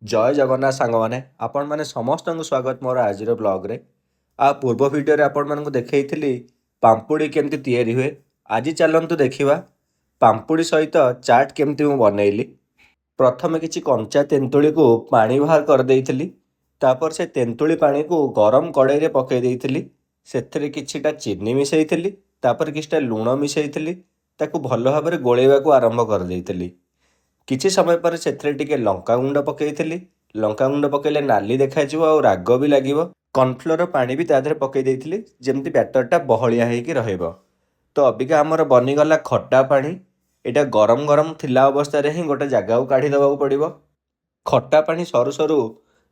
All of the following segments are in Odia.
जय जगन्नाथ सांगमाने आपण माने समस्त स्वागत मोर आज ब्लॉग आ पूर्व वीडियो आपण मानक देखी पांपुड़ी केमती तैयारी हुए। आज चलतु देखा पांपुड़ी सहित चाट केमती मु बनैली। प्रथम किसी कंचा तेंतुली को पानी बाहर कर देइथिली। तापर से तेंतुली पानी को गरम कड़ाई रे पकई देइथिली। सेथिरे किछिटा चीनी मिसैथिली। तापर किछिटा लूण मिसैथिली। ताकू भल भाव में गोलेवा को आरंभ कर देइथिली। किछि समय पर सेथिरे टिके लंका गुंड पकईथिली। लंका गुंड पकईले नाली देखाଯିବ ଆଉ ରାଗ ବି ଲାଗିବ। କର୍ଣ୍ଣଫ୍ଲୋର ପାଣି ବି ତା ଦେହରେ ପକେଇ ଦେଇଥିଲି ଯେମିତି ବ୍ୟାଟରଟା ବହଳିଆ ହେଇକି ରହିବ। ତ ଅବିକା ଆମର ବନିଗଲା ଖଟା ପାଣି। ଏଇଟା ଗରମ ଗରମ ଥିଲା ଅବସ୍ଥାରେ ହିଁ ଗୋଟେ ଜାଗାକୁ କାଢ଼ି ଦେବାକୁ ପଡ଼ିବ। ଖଟା ପାଣି ସରୁ ସରୁ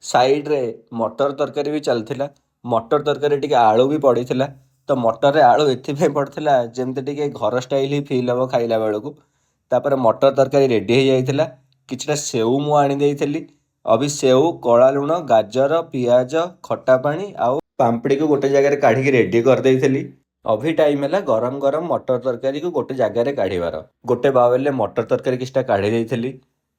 ସାଇଡ଼ରେ ମଟର ତରକାରୀ ବି ଚାଲିଥିଲା। ମଟର ତରକାରୀ ଟିକେ ଆଳୁ ବି ପଡ଼ିଥିଲା। ତ ମଟରରେ ଆଳୁ ଏଥିପାଇଁ ପଡ଼ିଥିଲା ଯେମିତି ଟିକେ ଘର ଷ୍ଟାଇଲ ହିଁ ଫିଲ୍ ହେବ ଖାଇଲା ବେଳକୁ। ତାପରେ ମଟର ତରକାରୀ ରେଡ଼ି ହେଇଯାଇଥିଲା। କିଛିଟା ସେଉ ମୁଁ ଆଣିଦେଇଥିଲି। ଅବି ସେଉ, କଳା ଲୁଣ, ଗାଜର, ପିଆଜ, ଖଟା ପାଣି ଆଉ ପାମ୍ପଡ଼ିକୁ ଗୋଟେ ଜାଗାରେ କାଢ଼ିକି ରେଡ଼ି କରିଦେଇଥିଲି। ଅଭି ଟାଇମ୍ ହେଲା ଗରମ ଗରମ ମଟର ତରକାରୀକୁ ଗୋଟେ ଜାଗାରେ କାଢ଼ିବାର। ଗୋଟେ ବାଉଲରେ ମଟର ତରକାରୀ କିଛିଟା କାଢ଼ି ଦେଇଥିଲି।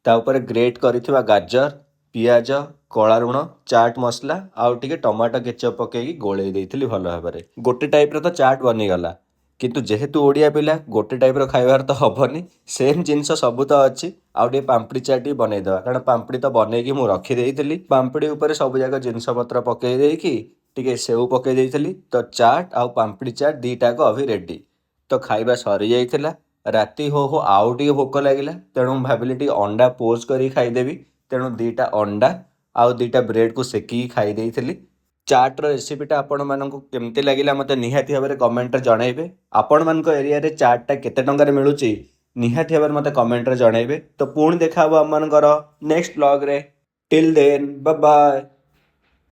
ତା ଉପରେ ଗ୍ରେଟ୍ କରିଥିବା ଗାଜର, ପିଆଜ, କଳା ଲୁଣ, ଚାଟ୍ ମସଲା ଆଉ ଟିକେ ଟମାଟୋ କେଚପ୍ ପକେଇକି ଗୋଳେଇ ଦେଇଥିଲି ଭଲ ଭାବରେ। ଗୋଟେ ଟାଇପ୍ର ତ ଚାଟ୍ ବନିଗଲା। କିନ୍ତୁ ଯେହେତୁ ଓଡ଼ିଆ ପିଲା ଗୋଟେ ଟାଇପ୍ର ଖାଇବାର ତ ହେବନି। ସେମ୍ ଜିନିଷ ସବୁ ତ ଅଛି। ଆଉ ଟିକେ ପାମ୍ପଡ଼ି ଚାଟ୍ ବି ବନେଇଦେବା କାରଣ ପାମ୍ପଡ଼ି ତ ବନେଇକି ମୁଁ ରଖିଦେଇଥିଲି। ପାମ୍ପଡ଼ି ଉପରେ ସବୁଯାକ ଜିନିଷ ପତ୍ର ପକେଇ ଦେଇକି ଟିକେ ସେଉ ପକେଇ ଦେଇଥିଲି। ତ ଚାଟ୍ ଆଉ ପାମ୍ପଡ଼ି ଚାଟ୍ ଦୁଇଟାକ ଅଭି ରେଡ଼ି। ତ ଖାଇବା ସରିଯାଇଥିଲା। ରାତି ହଉ ହଉ ଆଉ ଟିକେ ଭୋକ ଲାଗିଲା। ତେଣୁ ମୁଁ ଭାବିଲି ଟିକେ ଅଣ୍ଡା ପୋଚ୍ କରିକି ଖାଇଦେବି। ତେଣୁ ଦୁଇଟା ଅଣ୍ଡା ଆଉ ଦୁଇଟା ବ୍ରେଡ଼କୁ ସେକିକି ଖାଇ ଦେଇଥିଲି। ଚାଟ୍ର ରେସିପିଟା ଆପଣମାନଙ୍କୁ କେମିତି ଲାଗିଲା ମୋତେ ନିହାତି ଭାବରେ କମେଣ୍ଟରେ ଜଣାଇବେ। ଆପଣମାନଙ୍କ ଏରିଆରେ ଚାଟ୍ଟା କେତେ ଟଙ୍କାରେ ମିଳୁଛି ନିହାତି ଭାବରେ ମୋତେ କମେଣ୍ଟରେ ଜଣାଇବେ। ତ ପୁଣି ଦେଖା ହେବ ଆମମାନଙ୍କର ନେକ୍ସଟ ବ୍ଲଗ୍ରେ। Till then bye bye.